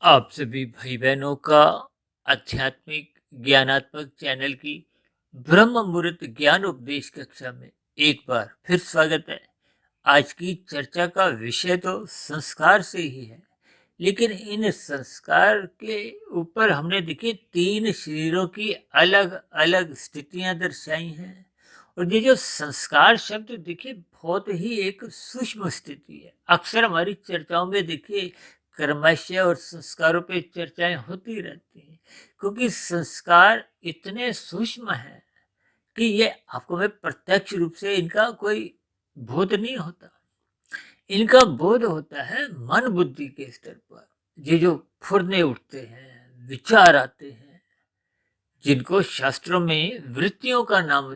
आप सभी भाई बहनों का आध्यात्मिक ज्ञानात्मक चैनल की ब्रह्म मुहूर्त ज्ञान उपदेश कक्षा में एक बार फिर स्वागत है। आज की चर्चा का विषय तो संस्कार से ही है, लेकिन इन संस्कार के ऊपर हमने देखिए तीन शरीरों की अलग अलग स्थितियां दर्शाई हैं। और ये जो संस्कार शब्द देखिए बहुत ही एक सूक्ष्म स्थिति है। अक्सर हमारी चर्चाओं में देखिए कर्मशय और संस्कारों पे चर्चाएं होती रहती हैं, क्योंकि संस्कार इतने सूक्ष्म हैं कि ये आपको में प्रत्यक्ष रूप से इनका कोई बोध नहीं होता। इनका बोध होता है मन बुद्धि के स्तर पर। ये जो फुरने उठते हैं, विचार आते हैं, जिनको शास्त्रों में वृत्तियों का नाम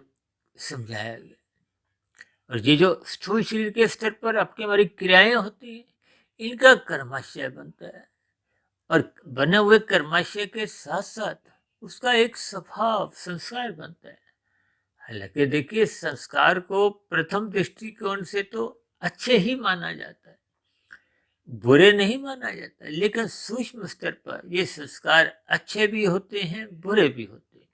समझाया गया। और ये जो स्थूल शरीर के स्तर पर आपकी हमारी क्रियाएं होती हैं, इनका कर्माशय बनता है। और बने हुए कर्माशय के साथ साथ उसका एक स्वभाव संस्कार बनता है। हालांकि देखिए संस्कार को प्रथम दृष्टिकोण से तो अच्छे ही माना जाता है, बुरे नहीं माना जाता, लेकिन सूक्ष्म स्तर पर ये संस्कार अच्छे भी होते हैं, बुरे भी होते हैं।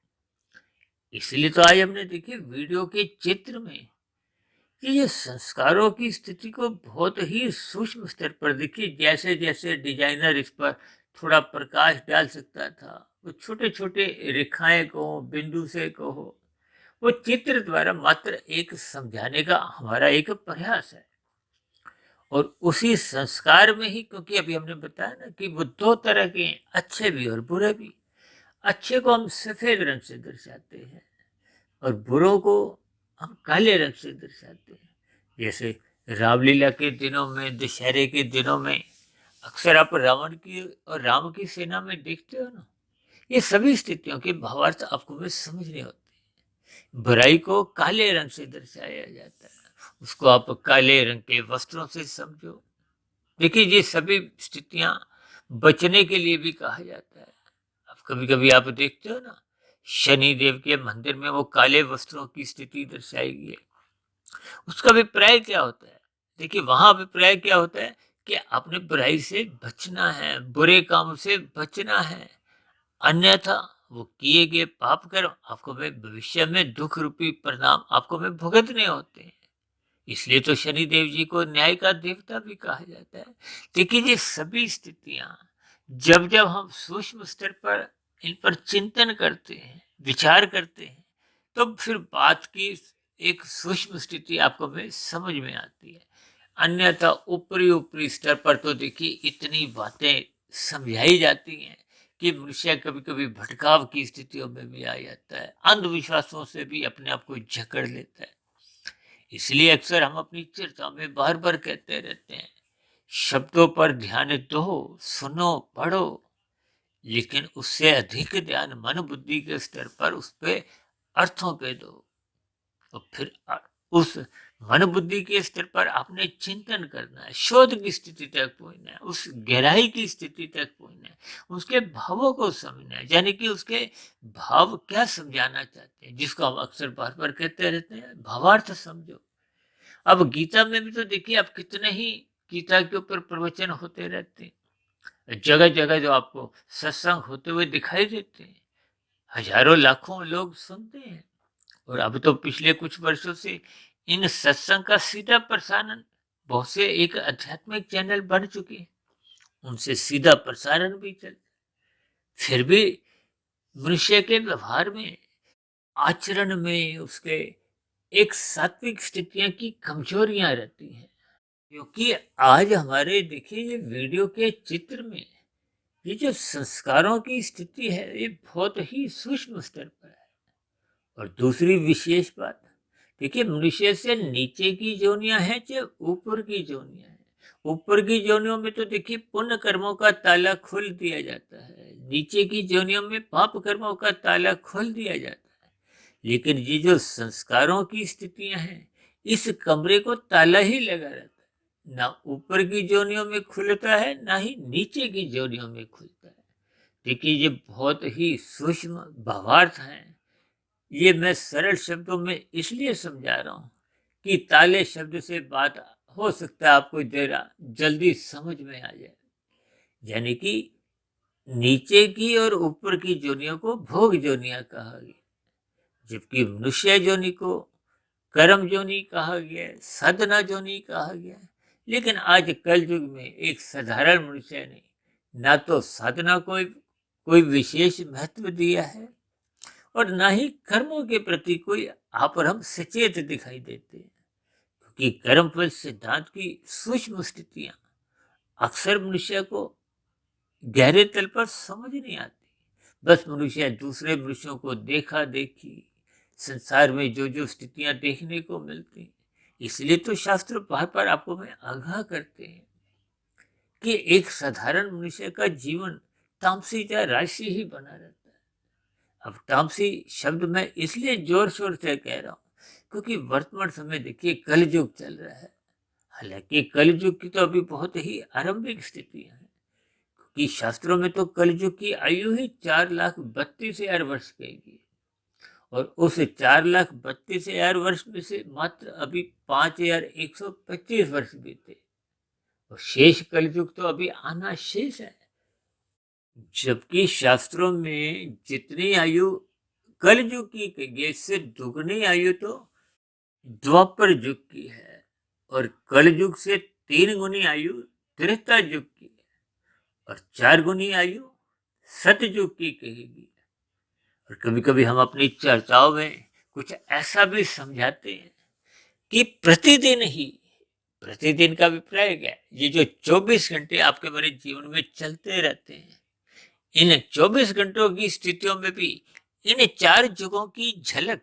इसलिए तो आज हमने देखिए वीडियो के चित्र में कि ये संस्कारों की स्थिति को बहुत ही सूक्ष्म स्तर पर देखिए, जैसे जैसे डिजाइनर इस पर थोड़ा प्रकाश डाल सकता था, वो छोटे छोटे रेखाएं कहो, बिंदु से कहो, वो चित्र द्वारा मात्र एक समझाने का हमारा एक प्रयास है। और उसी संस्कार में ही, क्योंकि अभी हमने बताया ना कि वो दो तरह के हैं, अच्छे भी और बुरे भी। अच्छे को हम सफेद रंग से दर्शाते हैं और बुरों को हम काले रंग से दर्शाते हैं। जैसे रामलीला के दिनों में, दशहरे के दिनों में अक्सर आप रावण की और राम की सेना में देखते हो ना, ये सभी स्थितियों के भावार्थ आपको में समझने होते हैं। बुराई को काले रंग से दर्शाया जाता है, उसको आप काले रंग के वस्त्रों से समझो। देखिए ये सभी स्थितियां बचने के लिए भी कहा जाता है। अब कभी कभी आप देखते हो ना, शनि देव के मंदिर में वो काले वस्त्रों की स्थिति दर्शाई गई है। उसका अभिप्राय क्या होता है? देखिए वहां अभिप्राय क्या होता है कि आपने बुराई से बचना है, बुरे काम से बचना है, अन्यथा वो किए गए पाप कर्म आपको में भविष्य में दुख रूपी परिणाम आपको में भुगतने होते हैं। इसलिए तो शनि देव जी को न्याय का देवता भी कहा जाता है। देखिए ये सभी स्थितियां जब जब हम सूक्ष्म स्तर पर इन पर चिंतन करते हैं, विचार करते हैं, तो फिर बात की एक सूक्ष्म स्थिति आपको में समझ में आती है। अन्यथा ऊपरी ऊपरी स्तर पर तो देखिए इतनी बातें समझाई जाती हैं कि मनुष्य कभी कभी भटकाव की स्थितियों में भी आ जाता है, अंधविश्वासों से भी अपने आप को जकड़ लेता है। इसलिए अक्सर हम अपनी चर्चा में बार बार कहते रहते हैं, शब्दों पर ध्यान दो, सुनो, पढ़ो, लेकिन उससे अधिक ध्यान मन बुद्धि के स्तर पर उस पे अर्थों पे दो। और फिर उस मन बुद्धि के स्तर पर आपने चिंतन करना है, शोध की स्थिति तक पहुंचना है, उस गहराई की स्थिति तक पहुंचना है, उसके भावों को समझना है, यानी कि उसके भाव क्या समझाना चाहते हैं, जिसको हम अक्सर बार बार कहते रहते हैं, भावार्थ समझो। अब गीता में भी तो देखिए, आप कितने ही गीता के ऊपर प्रवचन होते रहते हैं, जगह जगह जो आपको सत्संग होते हुए दिखाई देते हैं, हजारों लाखों लोग सुनते हैं। और अब तो पिछले कुछ वर्षों से इन सत्संग का सीधा प्रसारण बहुत से एक आध्यात्मिक चैनल बन चुके हैं, उनसे सीधा प्रसारण भी चलता। फिर भी मनुष्य के व्यवहार में, आचरण में उसके एक सात्विक स्थितियां की कमजोरियां रहती हैं। क्योंकि आज हमारे देखिए ये वीडियो के चित्र में ये जो संस्कारों की स्थिति है, ये बहुत ही सूक्ष्म स्तर पर है। और दूसरी विशेष बात, देखिए मनुष्य से नीचे की जोनियां हैं चाहे ऊपर की जोनियां हैं, ऊपर की जोनियों में तो देखिए पुण्य कर्मों का ताला खोल दिया जाता है, नीचे की जोनियों में पाप कर्मों का ताला खोल दिया जाता है। लेकिन ये जो संस्कारों की स्थितियां हैं, इस कमरे को ताला ही लगा रहता है, ना ऊपर की जोनियों में खुलता है, ना ही नीचे की जोनियों में खुलता है। देखिए ये बहुत ही सूक्ष्म भावार्थ हैं। ये मैं सरल शब्दों में इसलिए समझा रहा हूं कि ताले शब्द से बात हो सकता है आपको जरा जल्दी समझ में आ जाए। यानी कि नीचे की और ऊपर की जोनियों को भोग जोनियां कहा गया, जबकि मनुष्य जोनि को कर्म जोनि कहा गया है, साधना जोनि कहा गया है। लेकिन आज कल युग में एक साधारण मनुष्य ने ना तो साधना को कोई विशेष महत्व दिया है और ना ही कर्मों के प्रति कोई आप और हम सचेत दिखाई देते हैं, क्योंकि कर्म फल सिद्धांत की सूक्ष्म स्थितियां अक्सर मनुष्य को गहरे तल पर समझ नहीं आती। बस मनुष्य दूसरे मनुष्यों को देखा देखी संसार में जो जो स्थितियां देखने को मिलती, इसलिए तो शास्त्र बार बार आपको में आगाह करते हैं कि एक साधारण मनुष्य का जीवन तामसी या राशि ही बना रहता है। अब तामसी शब्द मैं इसलिए जोर शोर से कह रहा हूं क्योंकि वर्तमान समय देखिए कलयुग चल रहा है। हालांकि कलयुग की तो अभी बहुत ही आरंभिक स्थितियां हैं, कि शास्त्रों में तो कलयुग की आयु ही 4,32,000 वर्ष कहेगी और उस 4,32,000 वर्ष में से मात्र अभी 5,125 वर्ष बीते और शेष कलयुग तो अभी आना शेष है। जबकि शास्त्रों में जितनी आयु कलयुग की कही गई, इससे दुगनी आयु तो द्वापर युग की है और कलयुग से 3 गुनी आयु त्रेता युग की है और 4 गुनी आयु सतयुग की कहेगी। और कभी कभी हम अपनी चर्चाओं में कुछ ऐसा भी समझाते हैं कि प्रतिदिन का अभिप्राय क्या है, ये जो 24 घंटे आपके मेरे जीवन में चलते रहते हैं, इन 24 घंटों की स्थितियों में भी इन 4 युगों की झलक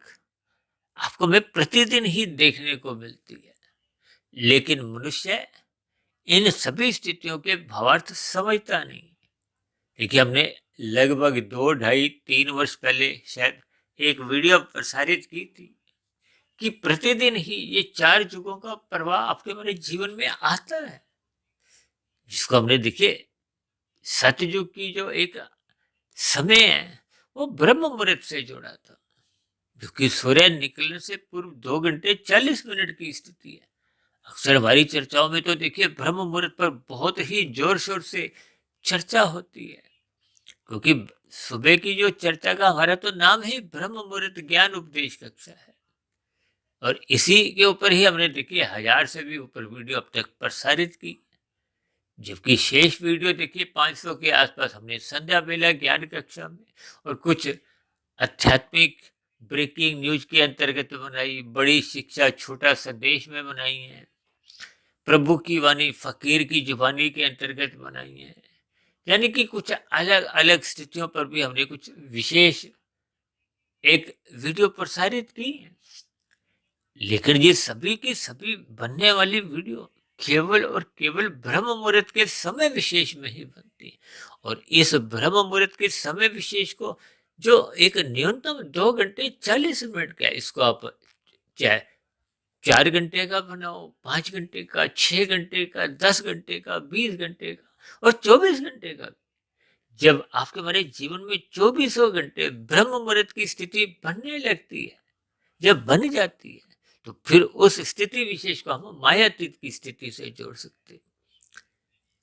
आपको में प्रतिदिन ही देखने को मिलती है। लेकिन मनुष्य इन सभी स्थितियों के भावार्थ समझता नहीं। देखिए हमने लगभग 2, 2.5, 3 वर्ष पहले शायद एक वीडियो प्रसारित की थी कि प्रतिदिन ही ये 4 युगों का प्रवाह आपके मेरे जीवन में आता है, जिसको हमने देखिए सतयुग की जो एक समय है वो ब्रह्म मुहूर्त से जोड़ा था, क्योंकि सूर्य निकलने से पूर्व 2 घंटे 40 मिनट की स्थिति है। अक्सर हमारी चर्चाओं में तो देखिए ब्रह्म मुहूर्त पर बहुत ही जोर शोर से चर्चा होती है, क्योंकि सुबह की जो चर्चा का हमारा तो नाम ही ब्रह्म मुहूर्त ज्ञान उपदेश कक्षा है और इसी के ऊपर ही हमने देखिए 1000 से भी ऊपर वीडियो अब तक प्रसारित की, जबकि शेष वीडियो देखिए 500 के आसपास हमने संध्या बेला ज्ञान कक्षा में और कुछ आध्यात्मिक ब्रेकिंग न्यूज के अंतर्गत बनाई, बड़ी शिक्षा छोटा संदेश में बनाई है, प्रभु की वाणी फकीर की जुबानी के अंतर्गत बनाई है। यानी कि कुछ अलग अलग स्थितियों पर भी हमने कुछ विशेष एक वीडियो प्रसारित की है। लेकिन ये सभी की सभी बनने वाली वीडियो केवल और केवल ब्रह्म मुहूर्त के समय विशेष में ही बनती है और इस ब्रह्म मुहूर्त के समय विशेष को जो एक न्यूनतम 2 घंटे 40 मिनट का है, इसको आप चाहे 4 घंटे का बनाओ, 5 घंटे का, 6 घंटे का, 10 घंटे का, 20 घंटे का और 24 घंटे का। जब आपके हमारे जीवन में 24 घंटे ब्रह्म मुहूर्त की स्थिति बनने लगती है, जब बन जाती है, तो फिर उस स्थिति विशेष को हम मायातीत की स्थिति से जोड़ सकते हैं।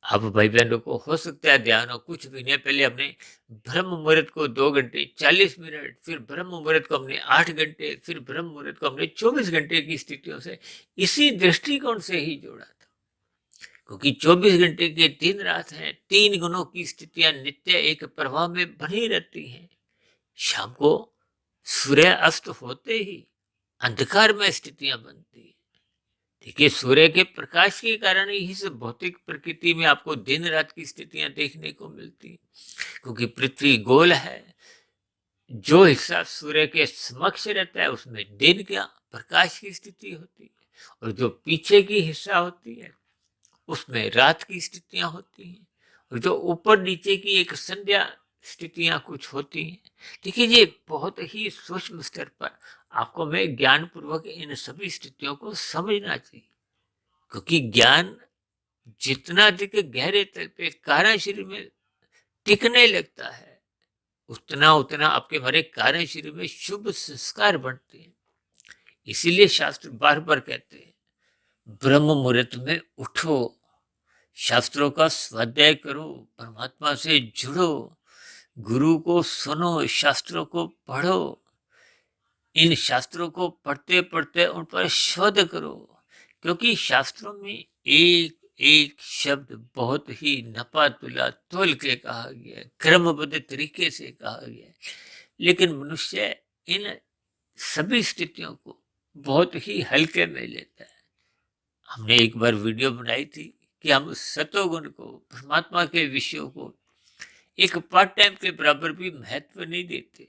अब भाई बहनों को हो सकता है ध्यान हो, कुछ महीने पहले हमने ब्रह्म मुहूर्त को 2 घंटे 40 मिनट, फिर ब्रह्म मुहूर्त को हमने 8 घंटे, फिर ब्रह्म मुहूर्त को हमने 24 घंटे की स्थितियों से इसी दृष्टिकोण से ही जोड़ा था, क्योंकि 24 घंटे के दिन रात हैं, 3 गुणों की स्थितियां नित्य एक प्रवाह में बनी रहती हैं। शाम को सूर्य अस्त होते ही अंधकार में स्थितियां बनती है। देखिए सूर्य के प्रकाश के कारण ही इस भौतिक प्रकृति में आपको दिन रात की स्थितियां देखने को मिलती है, क्योंकि पृथ्वी गोल है। जो हिस्सा सूर्य के समक्ष रहता है उसमें दिन का प्रकाश की स्थिति होती है और जो पीछे की हिस्सा होती है उसमें रात की स्थितियां होती हैं और जो ऊपर नीचे की एक संध्या स्थितियां कुछ होती हैं। देखिए ये बहुत ही सूक्ष्म स्तर पर आपको मैं ज्ञान पूर्वक इन सभी स्थितियों को समझना चाहिए, क्योंकि ज्ञान जितना अधिक गहरे तल पे कारण शरीर में टिकने लगता है, उतना उतना आपके हमारे कारण शरीर में शुभ संस्कार बढ़ते हैं। इसीलिए शास्त्र बार बार कहते हैं ब्रह्म मुहूर्त में उठो, शास्त्रों का स्वाध्याय करो, परमात्मा से जुड़ो, गुरु को सुनो, शास्त्रों को पढ़ो। इन शास्त्रों को पढ़ते पढ़ते उन पर शोध करो, क्योंकि शास्त्रों में एक एक शब्द बहुत ही नपा तुला तोल के कहा गया है, क्रमबद्ध तरीके से कहा गया है। लेकिन मनुष्य इन सभी स्थितियों को बहुत ही हल्के में लेता है। हमने एक बार वीडियो बनाई थी कि हम सतोगुण को, परमात्मा के विषयों को एक पार्ट टाइम के बराबर भी महत्व नहीं देते,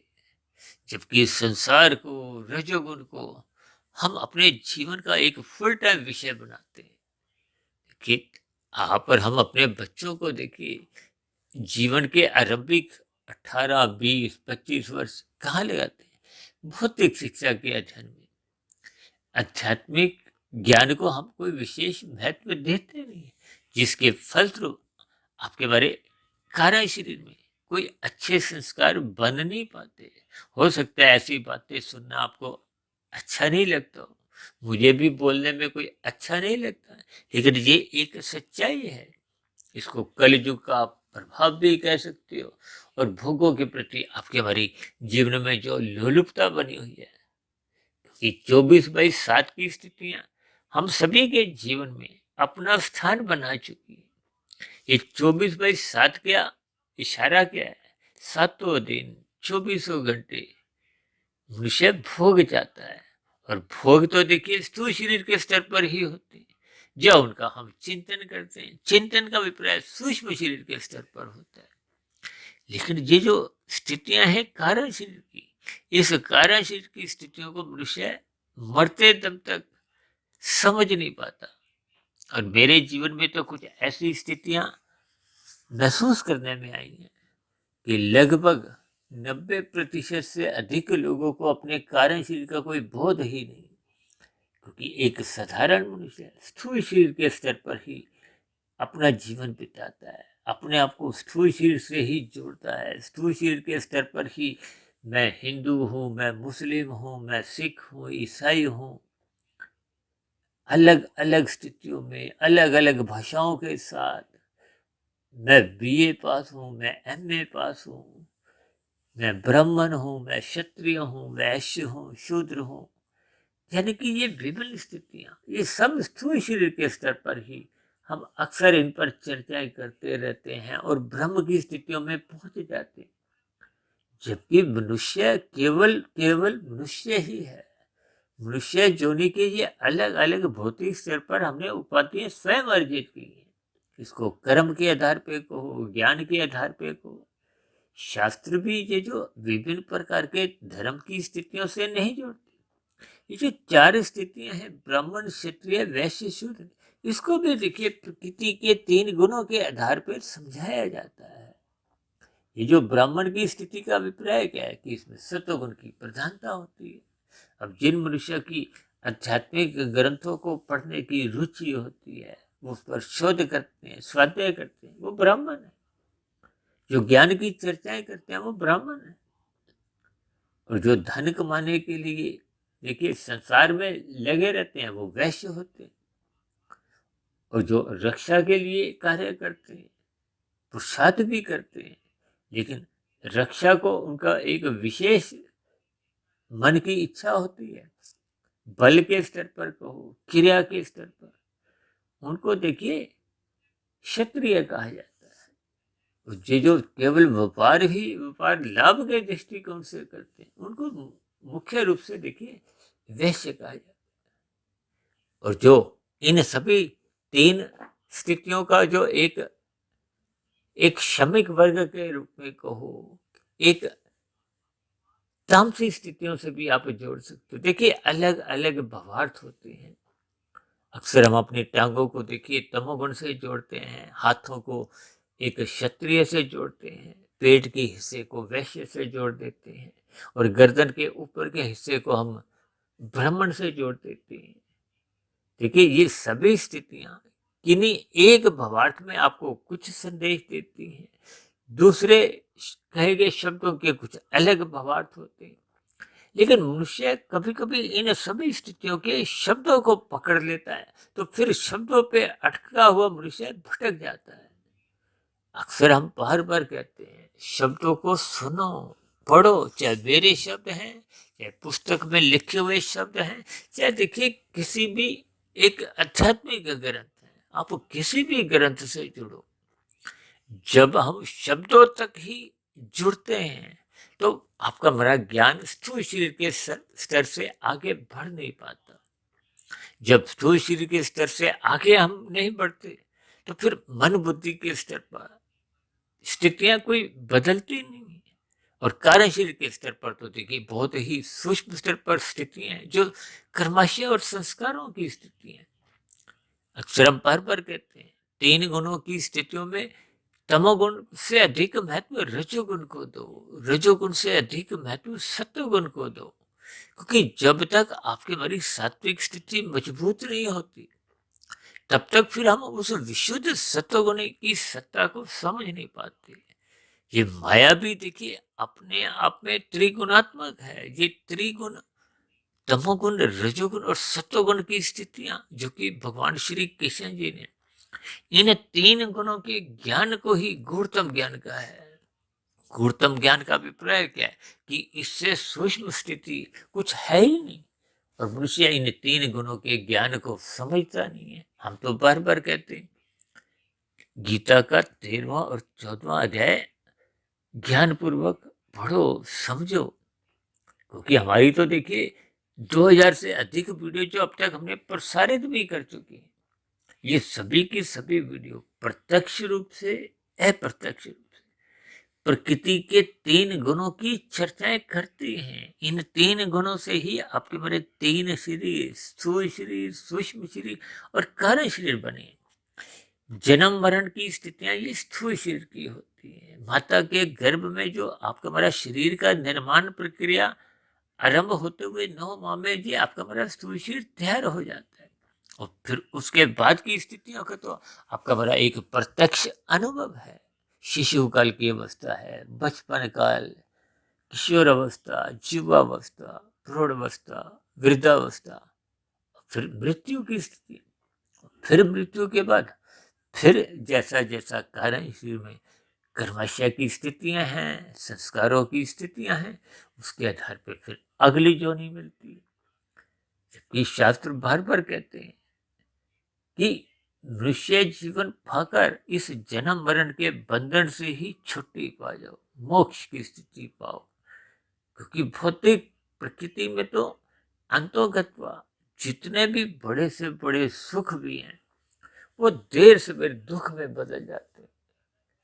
जबकि संसार को, रजोगुण को हम अपने जीवन का एक फुल टाइम विषय बनाते हैं। देखिए, यहाँ पर हम अपने बच्चों को देखिए, जीवन के आरंभिक 18, 20, 25 वर्ष कहाँ लगाते हैं? भौतिक शिक्षा के अध्ययन में। आध्यात्मिक ज्ञान को हम कोई विशेष महत्व देते नहीं, जिसके फलस्वरूप आपके बारे कार्य शरीर में कोई अच्छे संस्कार बन नहीं पाते। हो सकता है ऐसी बातें सुनना आपको अच्छा नहीं लगता हो, मुझे भी बोलने में कोई अच्छा नहीं लगता, लेकिन ये एक सच्चाई है। इसको कलयुग का आप प्रभाव भी कह सकते हो, और भोगों के प्रति आपके हमारी जीवन में जो लोलुपता बनी हुई है, कि 24/7 की स्थितियां हम सभी के जीवन में अपना स्थान बना चुकी है। ये 24/7 क्या इशारा क्या है? सातों दिन, 24 घंटे मनुष्य भोग जाता है, और भोग तो देखिए स्थूल शरीर के स्तर पर ही होते हैं। जो उनका हम चिंतन करते हैं, चिंतन का अभिप्राय सूक्ष्म शरीर के स्तर पर होता है। लेकिन ये जो स्थितियां हैं कारण शरीर की, इस कारण शरीर की स्थितियों को मनुष्य मरते दम तक समझ नहीं पाता। और मेरे जीवन में तो कुछ ऐसी स्थितियां महसूस करने में आई हैं कि लगभग 90% से अधिक लोगों को अपने कारण शरीर का कोई बोध ही नहीं, क्योंकि एक साधारण मनुष्य स्थूल शरीर के स्तर पर ही अपना जीवन बिताता है, अपने आप को स्थूल शरीर से ही जोड़ता है। स्थूल शरीर के स्तर पर ही मैं हिंदू हूँ, मैं मुस्लिम हूँ, मैं सिख हूँ, ईसाई हूँ, अलग अलग स्थितियों में अलग अलग भाषाओं के साथ, मैं बीए पास हूँ, मैं एमए पास हूँ, मैं ब्राह्मण हूँ, मैं क्षत्रिय हूँ, वैश्य हूँ, शूद्र हूँ। यानी कि ये विभिन्न स्थितियां, ये सब स्थूल शरीर के स्तर पर ही हम अक्सर इन पर चर्चाएं करते रहते हैं और ब्रह्म की स्थितियों में पहुंच जाते हैं, जबकि मनुष्य केवल केवल मनुष्य ही है। मनुष्य जोनि के ये अलग अलग भौतिक स्तर पर हमने उपाधियां स्वयं अर्जित की हैं। इसको कर्म के आधार पे कहो, ज्ञान के आधार पे कहो। शास्त्र भी ये जो विभिन्न प्रकार के धर्म की स्थितियों से नहीं जोड़ते। ये जो 4 स्थितियां हैं, ब्राह्मण, क्षत्रिय, वैश्य, शूद्र, इसको भी देखिए प्रकृति के 3 गुणों के आधार पर समझाया जाता है। ये जो ब्राह्मण की स्थिति का अभिप्राय क्या है कि इसमें सत्वगुण की प्रधानता होती है। अब जिन मनुष्य की आध्यात्मिक ग्रंथों को पढ़ने की रुचि होती है, वो उस पर शोध करते हैं, स्वाध्याय करते हैं, वो ब्राह्मण है। जो ज्ञान की चर्चाएं करते हैं, वो ब्राह्मण है। और जो धन कमाने के लिए देखिए संसार में लगे रहते हैं, वो वैश्य होते हैं। और जो रक्षा के लिए कार्य करते हैं, पुरुषार्थ भी करते हैं, लेकिन रक्षा को उनका एक विशेष मन की इच्छा होती है। बल के स्तर पर कहो, क्रिया के स्तर पर, उनको देखिए क्षत्रिय कहा जाता है। ये जो केवल व्यापार लाभ के दृष्टिकोण से करते हैं, उनको मुख्य रूप से देखिए वैश्य कहा जाता है। और जो इन सभी 3 स्थितियों का जो एक श्रमिक वर्ग के रूप में कहो, एक तामसी स्थितियों से भी आप जोड़ सकते हो। देखिए अलग अलग भावार्थ होते हैं। अक्सर हम अपनी टांगों को देखिए तमोगुण से जोड़ते हैं, हाथों को एक क्षत्रिय से जोड़ते हैं, पेट के हिस्से को वैश्य से जोड़ देते हैं, और गर्दन के ऊपर के हिस्से को हम ब्राह्मण से जोड़ देते हैं। देखिए ये सभी स्थितियां किन्हीं एक भावार्थ में आपको कुछ संदेश देती हैं, दूसरे कहे गए शब्दों के कुछ अलग भावार्थ होते हैं। लेकिन मनुष्य कभी कभी इन सभी स्थितियों के शब्दों को पकड़ लेता है, तो फिर शब्दों पे अटका हुआ मनुष्य भटक जाता है। अक्सर हम बार बार कहते हैं, शब्दों को सुनो, पढ़ो, चाहे मेरे शब्द हैं, चाहे पुस्तक में लिखे हुए शब्द हैं, चाहे देखिए किसी भी एक आध्यात्मिक ग्रंथ है, आप किसी भी ग्रंथ से जुड़ो। जब हम शब्दों तक ही जुड़ते हैं तो आपका हमारा ज्ञान स्थूल शरीर के स्तर से आगे बढ़ नहीं पाता। जब स्थूल शरीर के स्तर से आगे हम नहीं बढ़ते तो फिर मन बुद्धि के स्तर पर स्थितियां कोई बदलती नहीं है। और कार्य शरीर के स्तर पर तो देखिए बहुत ही सूक्ष्म स्तर पर स्थितियां हैं जो कर्माशय और संस्कारों की स्थिति है। अक्सर हम बार बार कहते हैं, 3 गुणों की स्थितियों में तमोगुण से अधिक महत्व रजोगुण को दो, रजोगुण से अधिक महत्व सत्वगुण को दो। क्योंकि जब तक आपकी हमारी सात्विक स्थिति मजबूत नहीं होती तब तक फिर हम उस विशुद्ध सत्वगुण की सत्ता को समझ नहीं पाते। ये माया भी देखिए अपने आप में त्रिगुणात्मक है। ये त्रिगुण तमोगुण, रजोगुण और सत्वगुण की स्थितियां जो कि भगवान श्री कृष्ण जी ने इन 3 गुणों के ज्ञान को ही गूढ़तम ज्ञान कहा है। गूढ़तम ज्ञान का अभिप्राय क्या है कि इससे सूक्ष्म स्थिति कुछ है ही नहीं। और मनुष्य इन 3 गुणों के ज्ञान को समझता नहीं है। हम तो बार बार कहते हैं, गीता का 13वां और 14वां अध्याय ज्ञान पूर्वक पढ़ो, समझो। क्योंकि हमारी तो देखिए 2000 से अधिक वीडियो जो अब तक हमने प्रसारित भी कर चुकी है, ये सभी की सभी वीडियो प्रत्यक्ष रूप से, अप्रत्यक्ष रूप से प्रकृति के 3 गुणों की चर्चाएं करती हैं। इन 3 गुणों से ही आपके मेरे 3 शरीर, स्थूल शरीर, सूक्ष्म शरीर और कारण शरीर बने। जन्म मरण की स्थितियां ये स्थूल शरीर की होती है। माता के गर्भ में जो आपका हमारा शरीर का निर्माण प्रक्रिया आरंभ होते हुए 9 माह में जी आपका हमारा स्थूल शरीर तैयार हो जाता है। और फिर उसके बाद की स्थितियों का तो आपका बड़ा एक प्रत्यक्ष अनुभव है। शिशु काल की अवस्था है, बचपन काल, किशोर अवस्था, युवावस्था, प्रौढ़ अवस्था, वृद्धावस्था, फिर मृत्यु की स्थिति। फिर मृत्यु के बाद फिर जैसा जैसा कारण शरीर में कर्माशय की स्थितियां हैं, संस्कारों की स्थितियां हैं, उसके आधार पर फिर अगली जोनी मिलती है। जबकि शास्त्र बार बार कहते हैं कि मनुष्य जीवन पाकर इस जन्म मरण के बंधन से ही छुट्टी पा जाओ, मोक्ष की स्थिति पाओ। क्योंकि भौतिक प्रकृति में तो अंतोगत्वा जितने भी बड़े से बड़े सुख भी हैं वो देर से देर दुख में बदल जाते हैं।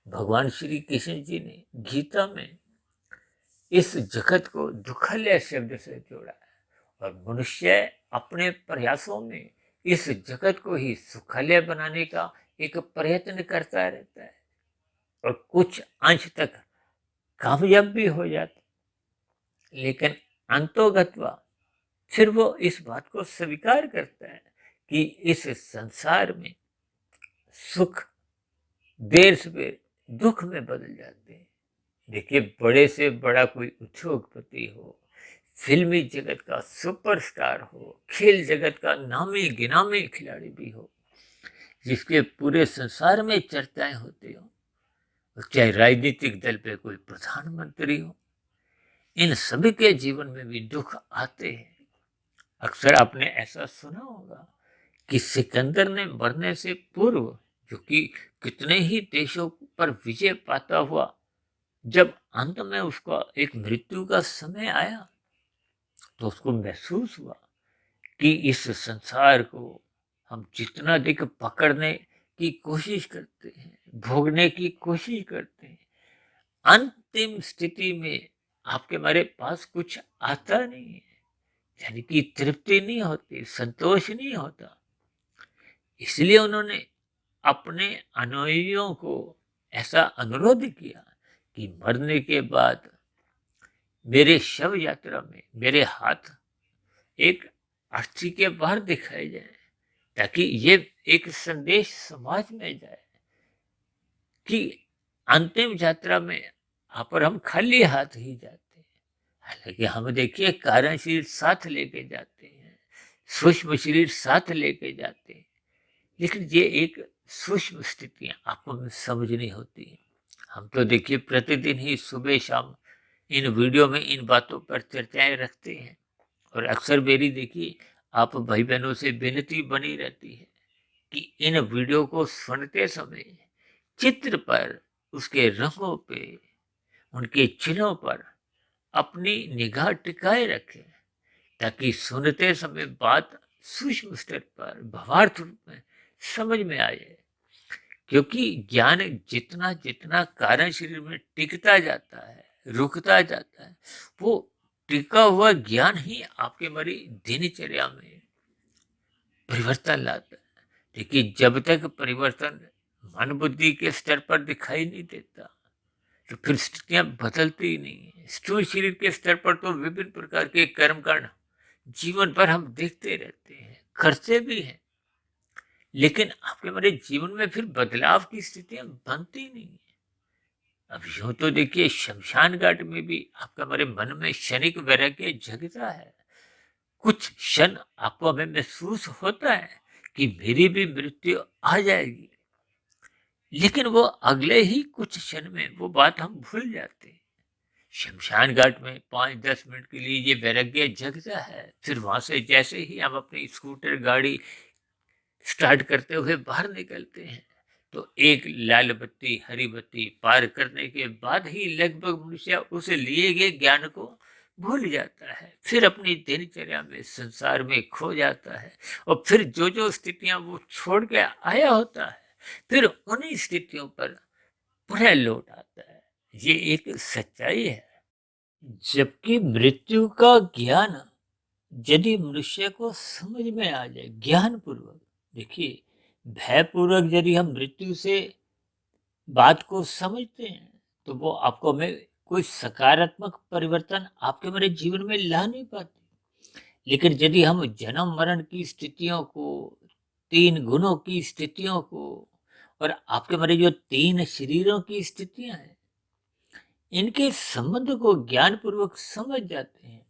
भगवान श्री कृष्ण जी ने गीता में इस जगत को दुखलय शब्द से जोड़ा है। और मनुष्य अपने प्रयासों में इस जगत को ही सुखालय बनाने का एक प्रयत्न करता रहता है और कुछ अंश तक कामयाब भी हो जाता, लेकिन अंतोगत्वा फिर वो इस बात को स्वीकार करता है कि इस संसार में सुख देर से देर दुख में बदल जाते हैं। देखिए, बड़े से बड़ा कोई उद्योगपति हो, फिल्मी जगत का सुपरस्टार हो, खेल जगत का नामी गिनामी खिलाड़ी भी हो, जिसके पूरे संसार में चर्चाएं होती हो, चाहे राजनीतिक दल पे कोई प्रधानमंत्री हो, इन सभी के जीवन में भी दुख आते हैं। अक्सर आपने ऐसा सुना होगा कि सिकंदर ने मरने से पूर्व, जो कि कितने ही देशों पर विजय पाता हुआ, जब अंत में उसका एक मृत्यु का समय आया तो उसको महसूस हुआ कि इस संसार को हम जितना अधिक पकड़ने की कोशिश करते हैं, भोगने की कोशिश करते हैं, अंतिम स्थिति में आपके हमारे पास कुछ आता नहीं है, यानी कि तृप्ति नहीं होती, संतोष नहीं होता। इसलिए उन्होंने अपने अनुयायियों को ऐसा अनुरोध किया कि मरने के बाद मेरे शव यात्रा में मेरे हाथ एक अर्थी के बाहर दिखाए जाए, ताकि ये एक संदेश समाज में जाए कि अंतिम यात्रा में यहाँ पर हम खाली हाथ ही जाते हैं, हालांकि हम देखिए कारण शरीर साथ लेके जाते हैं, सूक्ष्म शरीर साथ लेके जाते हैं, लेकिन ये एक सूक्ष्म स्थितियां आपको हमें समझनी होती है। हम तो देखिए प्रतिदिन ही सुबह शाम इन वीडियो में इन बातों पर चर्चाएं रखते हैं, और अक्सर मेरी देखिए आप भाई बहनों से विनती बनी रहती है कि इन वीडियो को सुनते समय चित्र पर, उसके रंगों पे, उनके चिन्हों पर अपनी निगाह टिकाए रखें, ताकि सुनते समय बात सूक्ष्म स्तर पर भावार्थ रूप में समझ में आ जाए। क्योंकि ज्ञान जितना जितना कारण शरीर में टिकता जाता है, रुकता जाता है, वो टिका हुआ ज्ञान ही आपके हमारी दिनचर्या में परिवर्तन लाता है। देखिए जब तक परिवर्तन मन बुद्धि के स्तर पर दिखाई नहीं देता, तो फिर स्थितियां बदलती ही नहीं है। स्थूल शरीर के स्तर पर तो विभिन्न प्रकार के कर्म कांड जीवन भर हम देखते रहते हैं, करते भी हैं, लेकिन आपके हमारे जीवन में फिर बदलाव की स्थितियां बनती नहीं है। अब यूं तो देखिए शमशान घाट में भी आपका हमारे मन में क्षणिक वैराग्य जगता है। कुछ क्षण आपको हमें महसूस होता है कि मेरी भी मृत्यु आ जाएगी, लेकिन वो अगले ही कुछ क्षण में वो बात हम भूल जाते हैं। शमशान घाट में 5-10 मिनट के लिए ये वैराग्य जगता है, फिर वहां से जैसे ही हम अपनी स्कूटर गाड़ी स्टार्ट करते हुए बाहर निकलते हैं, तो एक लाल बत्ती हरी बत्ती पार करने के बाद ही लगभग मनुष्य उसे लिए गए ज्ञान को भूल जाता है, फिर अपनी दिनचर्या में संसार में खो जाता है, और फिर जो जो स्थितियां वो छोड़ के आया होता है, फिर उन्हीं स्थितियों पर पुनः लौट आता है। ये एक सच्चाई है। जबकि मृत्यु का ज्ञान यदि मनुष्य को समझ में आ जाए ज्ञान पूर्वक, देखिए भयपूर्वक यदि हम मृत्यु से बात को समझते हैं, तो वो आपको में कोई सकारात्मक परिवर्तन आपके मेरे जीवन में ला नहीं पाती। लेकिन यदि हम जन्म मरण की स्थितियों को, तीन गुणों की स्थितियों को, और आपके मेरे जो तीन शरीरों की स्थितियां हैं, इनके संबंध को ज्ञान पूर्वक समझ जाते हैं,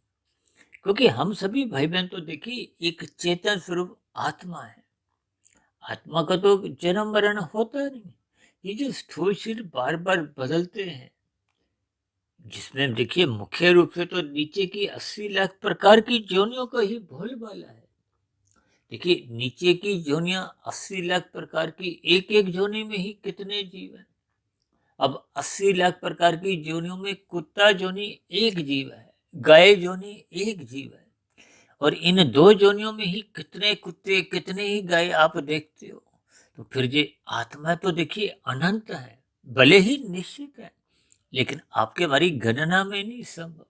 क्योंकि हम सभी भाई बहन तो देखिए एक चेतन स्वरूप आत्मा है। आत्मा का तो जन्म मरण होता नहीं। ये जो स्थूल शरीर बार बार बदलते हैं, जिसमें देखिए मुख्य रूप से तो नीचे की 80 लाख प्रकार की योनियों का ही बोलबाला है। देखिए नीचे की योनियां 80 लाख प्रकार की, एक एक योनि में ही कितने जीव हैं। अब 80 लाख प्रकार की योनियों में कुत्ता योनि एक जीव है, गाय योनि एक जीव है, और इन दो योनियों में ही कितने कुत्ते कितने ही गाय आप देखते हो। तो फिर ये आत्मा तो देखिए अनंत है, भले ही निश्चित है, लेकिन आपके हमारी गणना में नहीं संभव।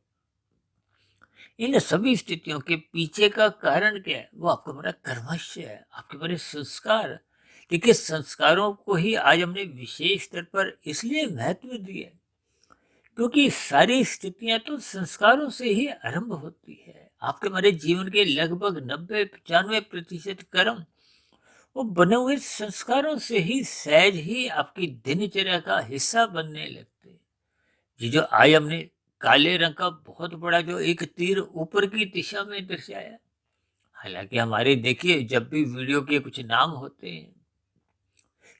इन सभी स्थितियों के पीछे का कारण क्या है? वो आपका हमारा कर्मश्य है, आपके हमारे संस्कार। देखिए संस्कारों को ही आज हमने विशेष स्तर पर इसलिए महत्व दिया है, क्योंकि सारी स्थितियां तो संस्कारों से ही आरंभ होती है। आपके हमारे जीवन के लगभग 90-95% कर्म वो बने हुए संस्कारों से ही सहज ही आपकी दिनचर्या का हिस्सा बनने लगते हैं। ये जो आज हमने काले रंग का बहुत बड़ा जो एक तीर ऊपर की दिशा में दर्शाया, हालांकि हमारे देखिए जब भी वीडियो के कुछ नाम होते हैं,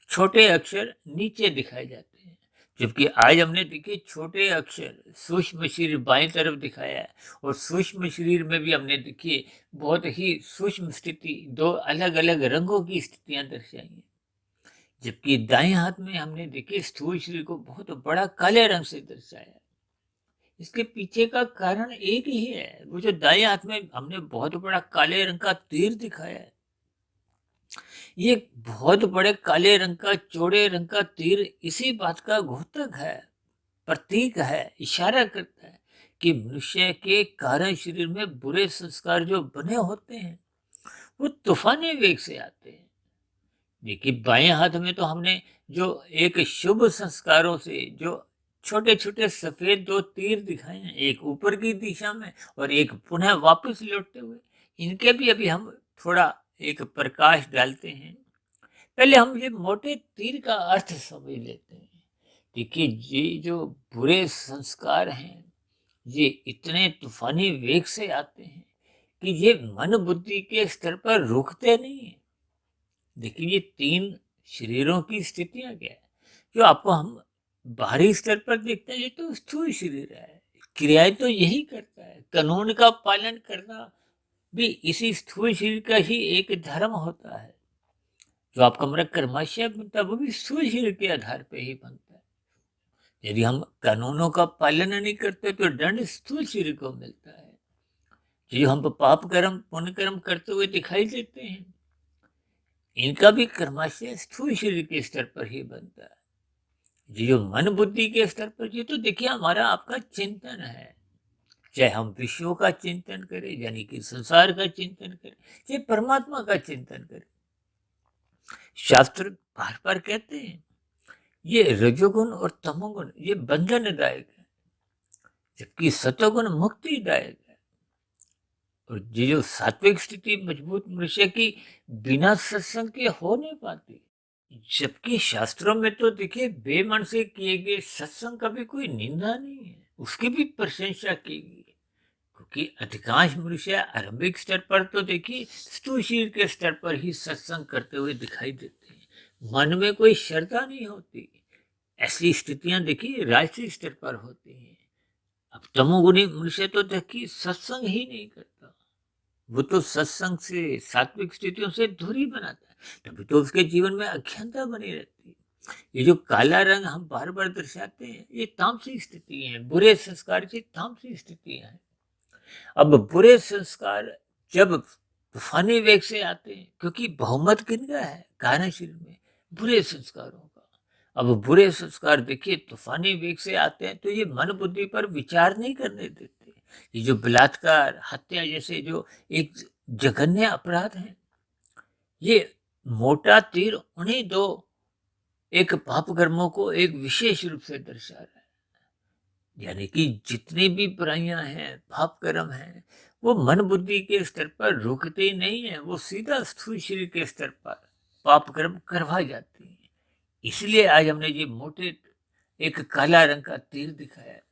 छोटे अक्षर नीचे दिखाए जाते हैं, जबकि आज हमने देखिए छोटे अक्षर सूक्ष्म शरीर बाएं तरफ दिखाया है, और सूक्ष्म शरीर में भी हमने देखिए बहुत ही सूक्ष्म स्थिति दो अलग अलग रंगों की स्थितियां दर्शाई हैं। जबकि दाएं हाथ में हमने देखिए स्थूल शरीर को बहुत बड़ा काले रंग से दर्शाया। इसके पीछे का कारण एक ही है, वो जो दाएं हाथ में हमने बहुत बड़ा काले रंग का तीर दिखाया है, ये बहुत बड़े काले रंग का चौड़े रंग का तीर इसी बात का घोतक है, प्रतीक है, इशारा करता है कि मनुष्य के कारण शरीर में बुरे संस्कार जो बने होते हैं, वो तूफानी वेग से आते हैं। देखिए बाएं हाथ में तो हमने जो एक शुभ संस्कारों से जो छोटे छोटे सफेद दो तीर दिखाए हैं, एक ऊपर की दिशा में और एक पुनः वापस लौटते हुए, इनके भी अभी हम थोड़ा एक प्रकाश डालते हैं। पहले हम ये मोटे तीर का अर्थ समझ लेते हैं। देखिए ये जो बुरे संस्कार हैं, ये इतने तूफानी वेग से आते हैं कि ये मन बुद्धि के स्तर पर रुकते नहीं है। देखिए, ये तीन शरीरों की स्थितियां क्या है जो आपको हम बाहरी स्तर पर देखते हैं, ये तो स्थूल शरीर है, क्रियाएं तो यही करता है, कानून का पालन करना भी इसी स्थूल शरीर का ही एक धर्म होता है। जो आपका हमारा कर्माशय बनता है वो भी स्थूल शरीर के आधार पे ही बनता है। यदि हम कानूनों का पालन नहीं करते तो दंड स्थूल शरीर को मिलता है। जो हम पाप कर्म पुण्य कर्म करते हुए दिखाई देते हैं, इनका भी कर्माशय स्थूल शरीर के स्तर पर ही बनता है। ये जो मन बुद्धि के स्तर पर, ये तो देखिए हमारा आपका चिंतन है। चाहे हम विषयों का चिंतन करें, यानी कि संसार का चिंतन करें, चाहे परमात्मा का चिंतन करें, शास्त्र बार बार कहते हैं ये रजोगुण और तमोगुण ये बंधनदायक है, जबकि सतोगुण मुक्तिदायक है। और ये जो सात्विक स्थिति मजबूत मनुष्य की बिना सत्संग के हो नहीं पाती। जबकि शास्त्रों में तो देखिए बेमन से किए गए सत्संग का भी कोई निंदा नहीं है, उसकी भी प्रशंसा की गई है। क्योंकि अधिकांश मनुष्य आरंभिक स्तर पर तो देखिए स्थूल शरीर के स्तर पर ही सत्संग करते हुए दिखाई देते हैं, मन में कोई श्रद्धा नहीं होती। ऐसी स्थितियां देखिए राजसी स्तर पर होती हैं। अब तमोगुणी मनुष्य तो देखिए सत्संग ही नहीं करता, वो तो सत्संग से सात्विक स्थितियों से दूरी बनाता है, तभी तो उसके जीवन में अज्ञानता बनी रहती है। ये जो काला रंग हम बार बार दर्शाते हैं, ये तामसी स्थिति है, बुरे संस्कार की तामसी स्थितियां हैं। अब बुरे संस्कार जब तूफानी वेग से आते हैं, क्योंकि बहुमत किनका है कारण शरीर में बुरे संस्कारों का। अब बुरे संस्कार देखिए तूफानी वेग से आते हैं तो ये मन बुद्धि पर विचार नहीं करने देते। ये जो बलात्कार हत्या जैसे जो एक जघन्य अपराध है, ये मोटा तीर उन्हीं दो एक पाप कर्मों को एक विशेष रूप से दर्शा रहा है। यानी कि जितनी भी बुराइयां हैं पाप कर्म हैं, वो मन बुद्धि के स्तर पर रुकते ही नहीं है, वो सीधा स्थूल शरीर के स्तर पर पाप कर्म करवा जाती है। इसलिए आज हमने ये मोटे एक काला रंग का तीर दिखाया है।